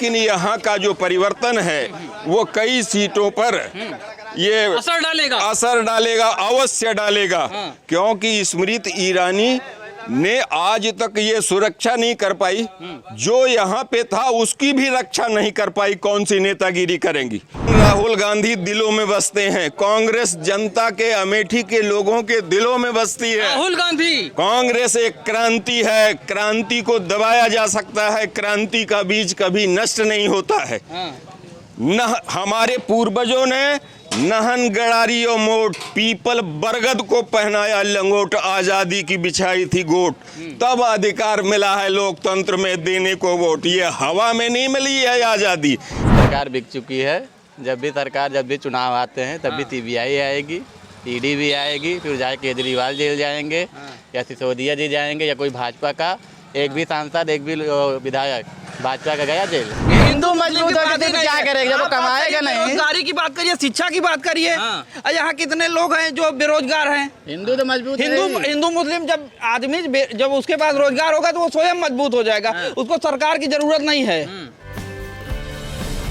लेकिन यहाँ का जो परिवर्तन है वो कई सीटों पर ये असर डालेगा, अवश्य डालेगा। क्योंकि स्मृति ईरानी ने आज तक ये सुरक्षा नहीं कर पाई, जो यहाँ पे था उसकी भी रक्षा नहीं कर पाई। कौन सी नेतागिरी करेंगी? राहुल गांधी दिलों में बसते हैं, कांग्रेस जनता के, अमेठी के लोगों के दिलों में बसती है। राहुल गांधी, कांग्रेस एक क्रांति है, क्रांति को दबाया जा सकता है, क्रांति का बीज कभी नष्ट नहीं होता है। न हमारे पूर्वजों ने नहन गड़ारी और मोट, पीपल बरगद को पहनाया लंगोट, आजादी की बिछाई थी गोट, तब अधिकार मिला है लोकतंत्र में देने को वोट। ये हवा में नहीं मिली है आजादी। सरकार बिक चुकी है। जब भी चुनाव आते हैं तब भी सीबीआई आएगी, ईडी भी आएगी, फिर जाके केजरीवाल जेल जाएंगे या सिसोदिया जी जाएंगे, या कोई भाजपा का एक भी सांसद, एक भी विधायक भाजपा का गया जेल। हिंदू मजबूत होकर तो क्या करेगा, वो कमाएगा नहीं। रोजगारी की बात करिए, शिक्षा की बात करिए। यहाँ कितने लोग हैं जो बेरोजगार हैं? हिंदू तो मजबूत, हिंदू मुस्लिम, जब आदमी जब उसके पास रोजगार होगा तो वो स्वयं मजबूत हो जाएगा, उसको सरकार की जरूरत नहीं है।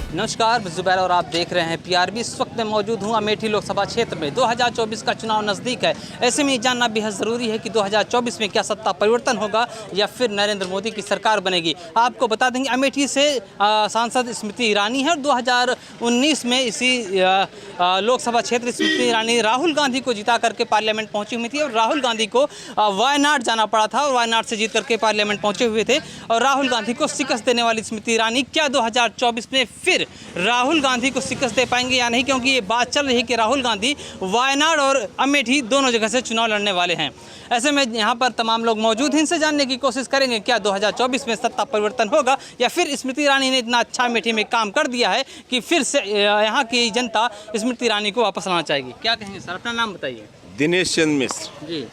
नमस्कार, मैं जुबैर और आप देख रहे हैं पीआरबी। इस वक्त मैं मौजूद हूं अमेठी लोकसभा क्षेत्र में। 2024 का चुनाव नज़दीक है। ऐसे में ये जानना बेहद ज़रूरी है कि 2024 में क्या सत्ता परिवर्तन होगा या फिर नरेंद्र मोदी की सरकार बनेगी। आपको बता देंगे अमेठी से सांसद स्मृति ईरानी है और 2019 में इसी लोकसभा क्षेत्र स्मृति ईरानी राहुल गांधी को जिता करके पार्लियामेंट पहुँची हुई थी और राहुल गांधी को वायनाड जाना पड़ा था और वायनाड से जीत करके पार्लियामेंट पहुँचे हुए थे। और राहुल गांधी को शिकस्त देने वाली स्मृति ईरानी क्या 2024 में फिर राहुल गांधी को शिकस्त दे पाएंगे या नहीं, क्योंकि ये बात चल रही है कि राहुल गांधी वायनाड और अमेठी दोनों जगह से चुनाव लड़ने वाले हैं। ऐसे में यहाँ पर तमाम लोग मौजूद हैं, इनसे जानने की कोशिश करेंगे क्या 2024 में सत्ता परिवर्तन होगा या फिर स्मृति ईरानी ने इतना अच्छा अमेठी में काम कर दिया है कि फिर से यहाँ की जनता स्मृति ईरानी को वापस लाना चाहेगी। क्या कहेंगे सर, अपना नाम बताइए। दिनेश चंद्र मिश्र जी।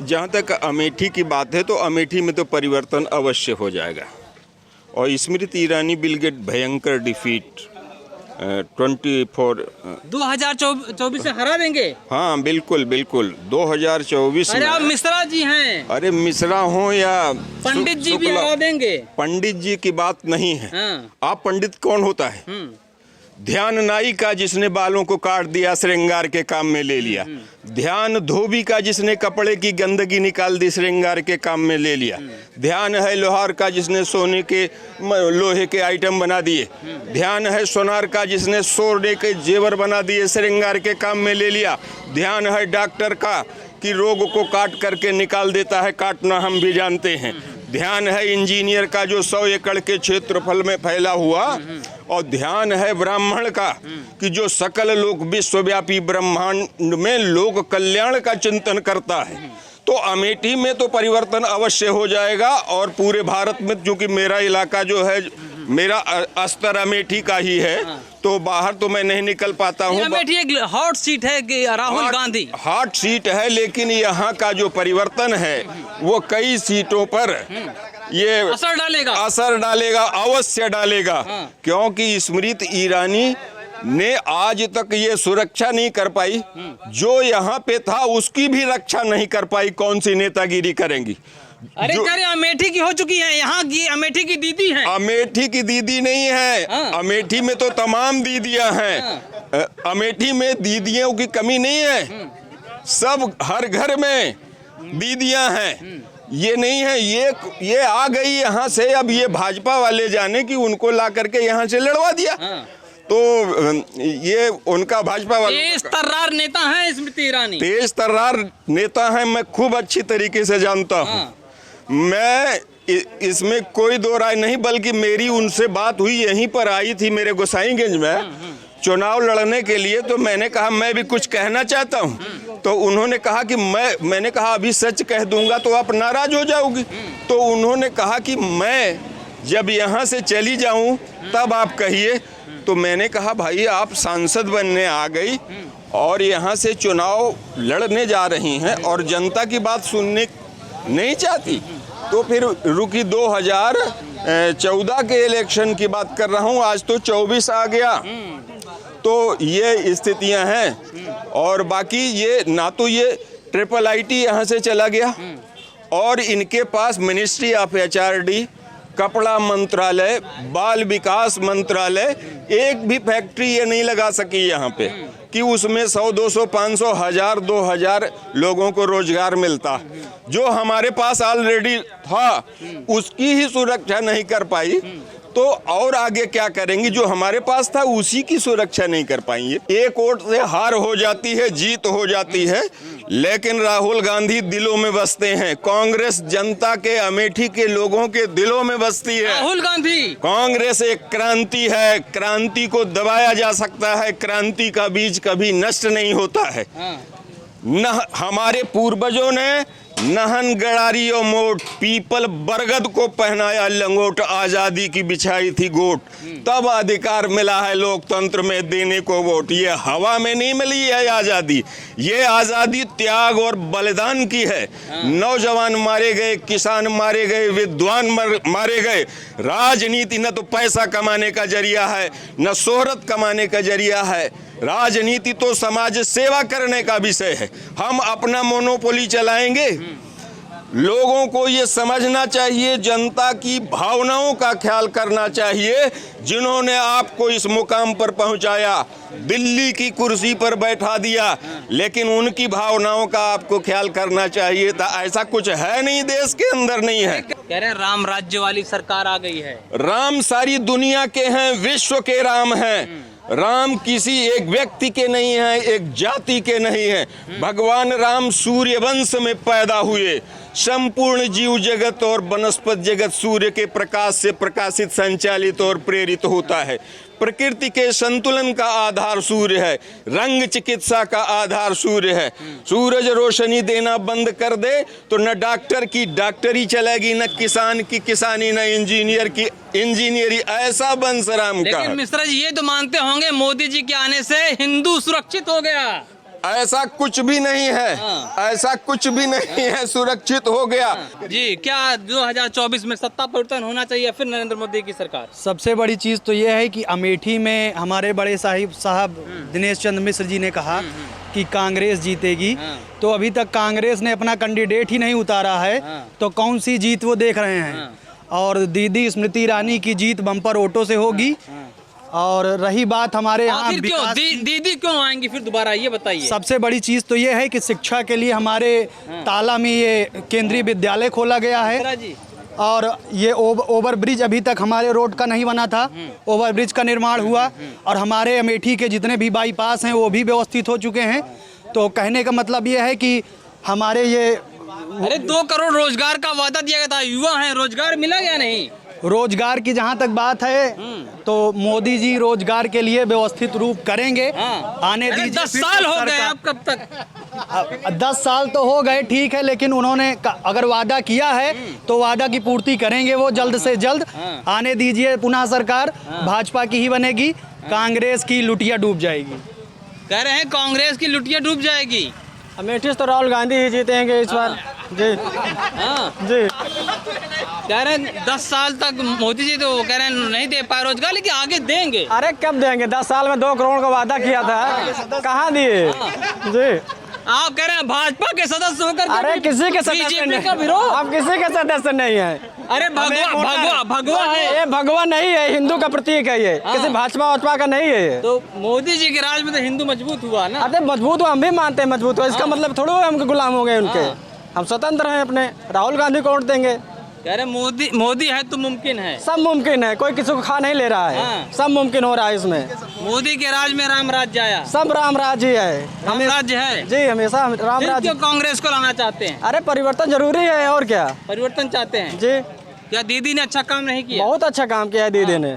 जहाँ तक अमेठी की बात है तो अमेठी में तो परिवर्तन अवश्य हो जाएगा और स्मृति ईरानी विल गेट भयंकर डिफीट 2024 से हरा देंगे। हाँ बिल्कुल बिल्कुल 2024 अरे आप मिश्रा जी हैं। अरे मिश्रा हो या पंडित जी भी हरा देंगे। पंडित जी की बात नहीं है। आप पंडित कौन होता है? ध्यान नाई का जिसने बालों को काट दिया श्रृंगार के काम में ले लिया, ध्यान धोबी का जिसने कपड़े की गंदगी निकाल दी श्रृंगार के काम में ले लिया, ध्यान है लोहार का जिसने सोने के लोहे के आइटम बना दिए, ध्यान है सोनार का जिसने सोने के जेवर बना दिए श्रृंगार के काम में ले लिया, ध्यान है डॉक्टर का कि रोग को काट करके निकाल देता है, काटना हम भी जानते हैं, ध्यान है इंजीनियर का जो 100 एकड़ के क्षेत्रफल में फैला हुआ, और ध्यान है ब्राह्मण का कि जो सकल लोक विश्वव्यापी ब्रह्मांड में लोक कल्याण का चिंतन करता है। तो अमेठी में तो परिवर्तन अवश्य हो जाएगा और पूरे भारत में, क्योंकि मेरा इलाका जो है, मेरा स्तर अमेठी का ही है, तो बाहर तो मैं नहीं निकल पाता हूँ। अमेठी एक हॉट सीट है कि राहुल गांधी हॉट सीट है, लेकिन यहाँ का जो परिवर्तन है वो कई सीटों पर ये असर डालेगा, अवश्य डालेगा। क्योंकि स्मृति ईरानी ने आज तक ये सुरक्षा नहीं कर पाई, जो यहाँ पे था उसकी भी रक्षा नहीं कर पाई। कौन सी नेतागिरी करेंगी? अरे अमेठी की हो चुकी है, यहाँ की अमेठी की दीदी है। अमेठी की दीदी नहीं है। अमेठी में तो तमाम दीदियां हैं। अमेठी में दीदियों की कमी नहीं है, सब हर घर में दीदियां हैं। ये नहीं है ये आ गई यहाँ से, अब ये भाजपा वाले जाने कि उनको ला करके यहाँ से लड़वा दिया। तो ये उनका भाजपा वाले तेज तर्रार नेता है स्मृति ईरानी, तेज तर्रार नेता है, मैं खूब अच्छी तरीके से जानता हूँ। मैं इसमें कोई दो राय नहीं, बल्कि मेरी उनसे बात हुई, यहीं पर आई थी मेरे गोसाईगंज में चुनाव लड़ने के लिए। तो मैंने कहा मैं भी कुछ कहना चाहता हूँ। तो उन्होंने कहा कि मैंने कहा अभी सच कह दूंगा तो आप नाराज हो जाओगी। तो उन्होंने कहा कि मैं जब यहाँ से चली जाऊँ तब आप कहिए। तो मैंने कहा भाई आप सांसद बनने आ गई और यहाँ से चुनाव लड़ने जा रही हैं और जनता की बात सुनने नहीं चाहती, तो फिर रुकी 2014 के इलेक्शन की बात कर रहा हूँ, आज तो 24 आ गया। तो ये स्थितियां हैं और बाकी ये ना तो ये ट्रिपल आईटी यहाँ से चला गया और इनके पास मिनिस्ट्री ऑफ HRD कपड़ा मंत्रालय, बाल विकास मंत्रालय, एक भी फैक्ट्री ये नहीं लगा सकी यहाँ पे कि उसमें 100, 200, 500, 1000, 2000 लोगों को रोजगार मिलता। जो हमारे पास ऑलरेडी था उसकी ही सुरक्षा नहीं कर पाई, तो और आगे क्या करेंगी? जो हमारे पास था उसी की सुरक्षा नहीं कर पाएंगे। एक वोट से हार हो जाती है, जीत हो जाती है, लेकिन राहुल गांधी दिलों में बसते हैं। कांग्रेस जनता के, अमेठी के लोगों के दिलों में बसती है। राहुल गांधी, कांग्रेस एक क्रांति है, क्रांति को दबाया जा सकता है, क्रांति का बीज कभी नष्ट नहीं होता है। न हमारे पूर्वजों ने नहन गड़ारी और मोट, पीपल बरगद को पहनाया लंगोट, आजादी की बिछाई थी गोट, तब अधिकार मिला है लोकतंत्र में देने को वोट। ये हवा में नहीं मिली है आजादी, ये आजादी त्याग और बलिदान की है। नौजवान मारे गए, किसान मारे गए, विद्वान मारे गए। राजनीति न तो पैसा कमाने का जरिया है, न शोहरत कमाने का जरिया है। राजनीति तो समाज सेवा करने का विषय है। हम अपना मोनोपोली चलाएंगे? लोगों को ये समझना चाहिए, जनता की भावनाओं का ख्याल करना चाहिए। जिन्होंने आपको इस मुकाम पर पहुंचाया, दिल्ली की कुर्सी पर बैठा दिया, लेकिन उनकी भावनाओं का आपको ख्याल करना चाहिए था। ऐसा कुछ है नहीं, देश के अंदर नहीं है। कह रहे हैं राम राज्य वाली सरकार आ गई है। राम सारी दुनिया के हैं, विश्व के राम हैं। राम किसी एक व्यक्ति के नहीं है, एक जाति के नहीं है। भगवान राम सूर्य वंश में पैदा हुए। संपूर्ण जीव जगत और वनस्पत जगत सूर्य के प्रकाश से प्रकाशित, संचालित और प्रेरित होता है। प्रकृति के संतुलन का आधार सूर्य है, रंग चिकित्सा का आधार सूर्य है। सूरज रोशनी देना बंद कर दे तो न डॉक्टर की डॉक्टरी चलेगी, न किसान की किसानी, न इंजीनियर की इंजीनियरी। ऐसा वंश राम का। लेकिन मिश्रा जी ये तो मानते होंगे मोदी जी के आने से हिंदू सुरक्षित हो गया। ऐसा कुछ भी नहीं है, ऐसा कुछ भी नहीं है, सुरक्षित हो गया। जी, क्या 2024 में सत्ता परिवर्तन होना चाहिए फिर नरेंद्र मोदी की सरकार? सबसे बड़ी चीज़ तो ये है कि अमेठी में हमारे बड़े साहब दिनेश चंद्र मिश्र जी ने कहा कि कांग्रेस जीतेगी, तो अभी तक कांग्रेस ने अपना कैंडिडेट ही नहीं उतारा है, तो कौन सी जीत वो देख रहे हैं। और दीदी स्मृति ईरानी की जीत बम्पर वोटों से होगी। और रही बात हमारे यहाँ दीदी क्यों आएंगी फिर दोबारा, ये बताइए। सबसे बड़ी चीज़ तो ये है कि शिक्षा के लिए हमारे ताला में ये केंद्रीय विद्यालय खोला गया है। और ये ओवर ब्रिज अभी तक हमारे रोड का नहीं बना था, ओवर ब्रिज का निर्माण हुआ। और हमारे अमेठी के जितने भी बाईपास हैं वो भी व्यवस्थित हो चुके हैं। तो कहने का मतलब ये है कि हमारे ये अरे 2 करोड़ रोजगार का वादा दिया गया था, युवा हैं, रोजगार मिला या नहीं? रोजगार की जहाँ तक बात है तो मोदी जी रोजगार के लिए व्यवस्थित रूप करेंगे। आने दीजिए। 10 साल हो गए, अब कब तक? 10 साल तो हो गए, ठीक है, लेकिन उन्होंने अगर वादा किया है तो वादा की पूर्ति करेंगे वो जल्द से जल्द। आने दीजिए, पुनः सरकार भाजपा की ही बनेगी, कांग्रेस की लुटिया डूब जाएगी। कह रहे हैं कांग्रेस की लुटिया डूब जाएगी। अमेठी से तो राहुल गांधी ही जीतेंगे इस बार। जी जी, कह रहे हैं 10 साल तक मोदी जी तो कह रहे हैं नहीं दे पाए रोजगार, लेकिन आगे देंगे। अरे कब देंगे? 10 साल में 2 करोड़ का वादा किया था, कहाँ दिए? जी, आप कह रहे हैं भाजपा के सदस्य होकर अरे किसी के सदस्य बीजेपी का विरोध? आप किसी के सदस्य नहीं है। अरे भगवा है, ये भगवान नहीं है, हिंदू का प्रतीक है ये, किसी भाजपा का नहीं है ये। तो मोदी जी के राज में तो हिंदू मजबूत हुआ ना। अरे मजबूत हुआ, हम भी मानते हैं मजबूत हुआ, इसका मतलब थोड़ा हम गुलाम हो गए उनके। हम स्वतंत्र हैं अपने, राहुल गांधी को वोट देंगे। कह रहे मोदी है तो मुमकिन है, सब मुमकिन है, कोई किसी को खा नहीं ले रहा है। सब मुमकिन हो रहा है इसमें। मोदी के राज में राम राज्य आया, सब राम राज्य ही है, राम राज्य है जी, हमेशा राम राज्य। क्यों कांग्रेस को लाना चाहते हैं? अरे परिवर्तन जरूरी है, और क्या परिवर्तन चाहते हैं जी। क्या दीदी ने अच्छा काम नहीं किया? बहुत अच्छा काम किया है दीदी ने,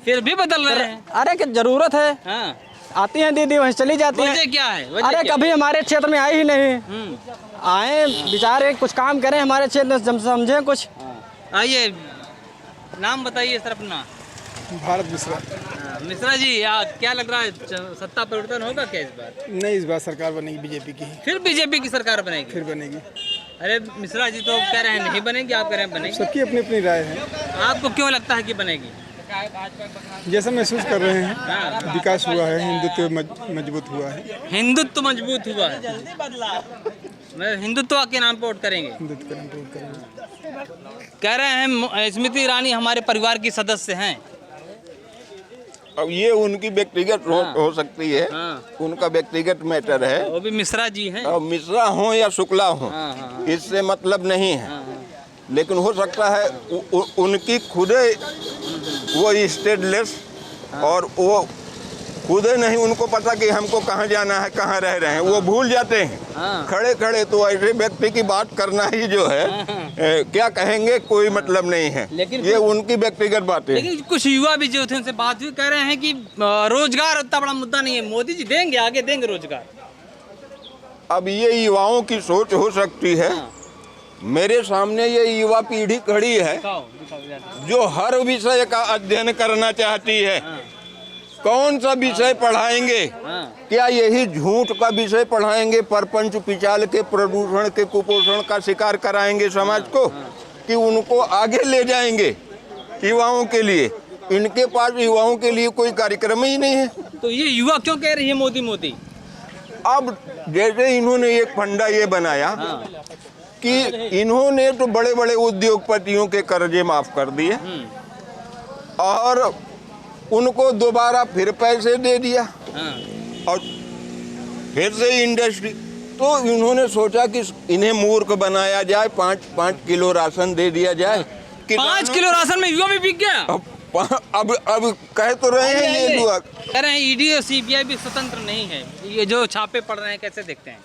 फिर भी बदल रहे हैं। अरे क्या जरूरत है, आती हैं दीदी वहीं चली जाती हैं। वजह क्या है? अरे कभी हमारे क्षेत्र में आई ही नहीं, आए बेचारे कुछ काम करें हमारे क्षेत्र में, समझे कुछ। आइए, नाम बताइए सर अपना। भारत मिश्रा। मिश्रा जी, क्या लग रहा है, सत्ता परिवर्तन होगा क्या इस बार? नहीं, इस बार सरकार बनेगी बीजेपी की। फिर बीजेपी की सरकार बनेगी? फिर बनेगी। अरे मिश्रा जी तो कह रहे हैं नहीं बनेगी, आप कह रहे हैं बनेगी। सबकी अपनी अपनी राय है। आपको क्यों लगता है कि बनेगी? जैसा महसूस कर रहे हैं, विकास हुआ है, हिंदुत्व मजबूत हुआ है। हिंदुत्व मजबूत हुआ है, हिंदुत्व के नाम पे वोट करेंगे। हिंदुत्व का नाम पे वोट करेंगे। कह रहे हैं स्मृति ईरानी हमारे परिवार की सदस्य हैं। अब ये उनकी व्यक्तिगत हो सकती है, उनका व्यक्तिगत मैटर है। वो भी मिश्रा जी हैं। अब मिश्रा हो या शुक्ला हो, इससे मतलब नहीं है, लेकिन हो सकता है उनकी खुद वो स्टेटलेस और वो खुद नहीं उनको पता कि हमको कहाँ जाना है, कहाँ रह रहे हैं, वो भूल जाते हैं खड़े खड़े। तो ऐसे व्यक्ति की बात करना ही जो है क्या कहेंगे कोई मतलब नहीं है, लेकिन ये उनकी व्यक्तिगत बात है। लेकिन कुछ युवा भी जो थे उनसे बात हुई, कह रहे हैं कि रोजगार उतना बड़ा मुद्दा नहीं है, मोदी जी देंगे, आगे देंगे रोजगार। अब ये युवाओं की सोच हो सकती है। मेरे सामने ये युवा पीढ़ी खड़ी है जो हर विषय का अध्ययन करना चाहती है। कौन सा विषय पढ़ाएंगे? क्या यही झूठ का विषय पढ़ाएंगे? परपंच पिचाल के प्रदूषण के कुपोषण का शिकार कराएंगे समाज को, कि उनको आगे ले जाएंगे युवाओं के लिए? इनके पास युवाओं के लिए कोई कार्यक्रम ही नहीं है। तो ये युवा क्यों कह रही है मोदी मोदी? अब जैसे इन्होंने एक फंडा ये बनाया कि इन्होंने तो बड़े बड़े उद्योगपतियों के कर्जे माफ कर दिए और उनको दोबारा फिर पैसे दे दिया और फिर से इंडस्ट्री। तो इन्होंने सोचा कि इन्हें मूर्ख बनाया जाए, 5 किलो राशन दे दिया जाए। 5 किलो राशन में युवा भी बिक गया। अब कह तो रहे हैं ये लोग, कह रहे हैं ईडी और सीबीआई भी स्वतंत्र नहीं है। ये जो छापे पड़ रहे हैं कैसे देखते हैं?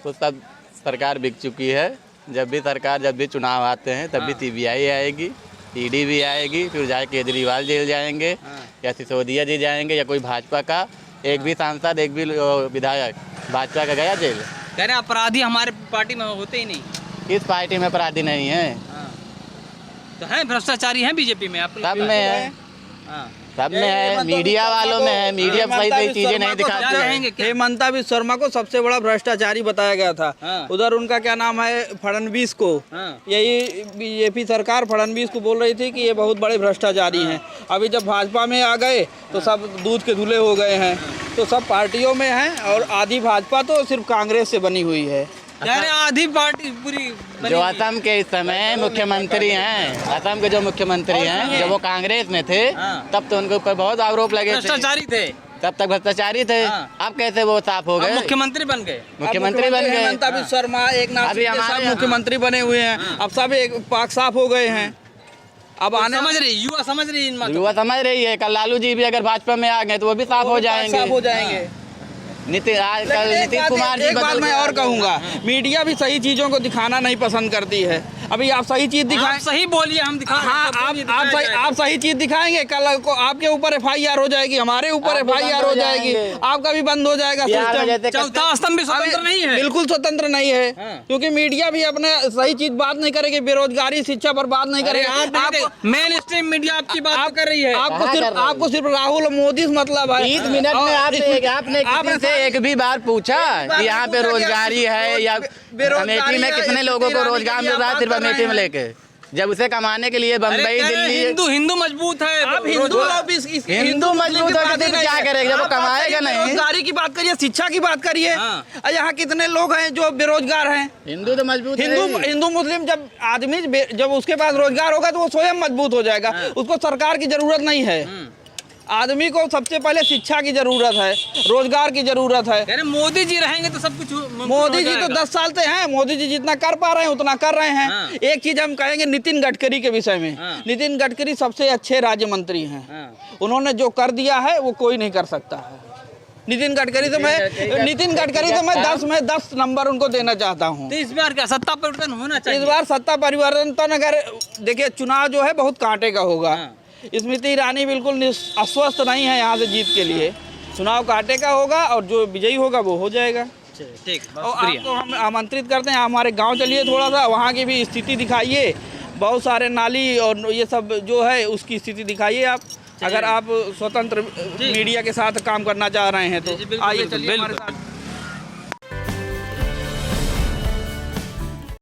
तो सब सरकार बिक चुकी है। जब भी चुनाव आते हैं तब भी सीबीआई आएगी, ईडी भी आएगी, फिर जाके केजरीवाल जेल जाएंगे या सिसोदिया जी जाएंगे या कोई भाजपा का एक भी सांसद, एक भी विधायक भाजपा का गया जेल। कह रहे हैं अपराधी हमारे पार्टी में होते ही नहीं। इस पार्टी में अपराधी नहीं है, तो है भ्रष्टाचारी हैं बीजेपी में, आप सब में है, सब में है, मीडिया वालों में है। मीडिया सही सही चीजें नहीं दिखाती है। हेमंता बिस्वा शर्मा को सबसे बड़ा भ्रष्टाचारी बताया गया था। उधर उनका क्या नाम है, फडणवीस को, यही बीजेपी सरकार फडणवीस को बोल रही थी कि ये बहुत बड़े भ्रष्टाचारी हैं। अभी जब भाजपा में आ गए तो सब दूध के धुले हो गए हैं। तो सब पार्टियों में हैं और आधी भाजपा तो सिर्फ कांग्रेस से बनी हुई है। आधी पार्टी पूरी जो असम के इस समय मुख्यमंत्री हैं, असम के जो मुख्यमंत्री हैं, जब वो कांग्रेस में थे तब तो उनके ऊपर बहुत आरोप लगे, भ्रष्टाचारी थे, तब तक भ्रष्टाचारी थे। अब कैसे वो साफ हो गए? मुख्यमंत्री बन गए, मुख्यमंत्री बन गए। हेमंता बिस्वा शर्मा, एक नाथ सब मुख्यमंत्री बने हुए हैं। अब सब एक पाक साफ हो गए हैं। अब आने समझ रही युवा समझ रही युवा समझ रही है। कल लालू जी भी अगर भाजपा में आ गए तो वो भी साफ हो जाएंगे। नीतीश कुमार जी, एक बात मैं और कहूँगा, मीडिया भी सही चीजों को दिखाना नहीं पसंद करती है। अभी आप सही चीज दिखाएं, सही बोलिए, हम दिखा। हाँ, आप सही चीज दिखाएंगे, कल को आपके ऊपर FIR हो जाएगी, हमारे ऊपर FIR हो जाएगी, आपका भी बंद हो जाएगा सिस्टम। चौथा स्तंभ भी स्वतंत्र नहीं है, बिल्कुल स्वतंत्र नहीं है, क्योंकि मीडिया भी अपने सही चीज बात नहीं करेगी, बेरोजगारी शिक्षा पर बात नहीं करेगी। मेन स्ट्रीम मीडिया आपकी बात कर रही है। आपको सिर्फ राहुल मोदी से मतलब है। 30 मिनट में आपने किसी से एक भी बार पूछा कि यहाँ पे रोजगारी है या अमेठी में कितने लोगों को रोजगार मिल रहा है? सिर्फ अमेठी में लेके, जब उसे कमाने के लिए बम्बई, दिल्ली। हिंदू मजबूत है। आप हिंदू मजबूत हो तो क्या करेगा जब वो कमाएगा नहीं? रोजगारी की बात करिए, शिक्षा की बात करिए। यहाँ कितने लोग हैं जो बेरोजगार हैं? हिंदू तो मजबूत, हिंदू मुस्लिम, जब आदमी जब उसके पास रोजगार होगा तो वो स्वयं मजबूत हो जाएगा। उसको सरकार की जरूरत नहीं है। आदमी को सबसे पहले शिक्षा की जरूरत है, रोजगार की जरूरत है। मोदी जी रहेंगे तो सब कुछ। मोदी जी तो 10 साल से हैं, मोदी जी जितना कर पा रहे हैं उतना कर रहे हैं। एक चीज हम कहेंगे नितिन गडकरी के विषय में, नितिन गडकरी सबसे अच्छे राज्य मंत्री हैं। उन्होंने जो कर दिया है वो कोई नहीं कर सकता है। नितिन गडकरी तो मैं 10 में 10 नंबर उनको देना चाहता हूँ। तो इस बार क्या सत्ता परिवर्तन होना चाहिए? इस बार सत्ता परिवर्तन, अगर देखिए चुनाव जो है बहुत कांटे का होगा। स्मृति ईरानी बिल्कुल अस्वस्थ नहीं है यहाँ से जीत के लिए। चुनाव कांटे का होगा और जो विजयी होगा वो हो जाएगा। ठीक, और आपको हम आमंत्रित करते हैं, हमारे गांव चलिए, थोड़ा सा वहाँ की भी स्थिति दिखाइए। बहुत सारे नाली और ये सब जो है उसकी स्थिति दिखाइए आप, अगर आप स्वतंत्र मीडिया के साथ काम करना चाह रहे हैं तो आइए, चलिए हमारे साथ।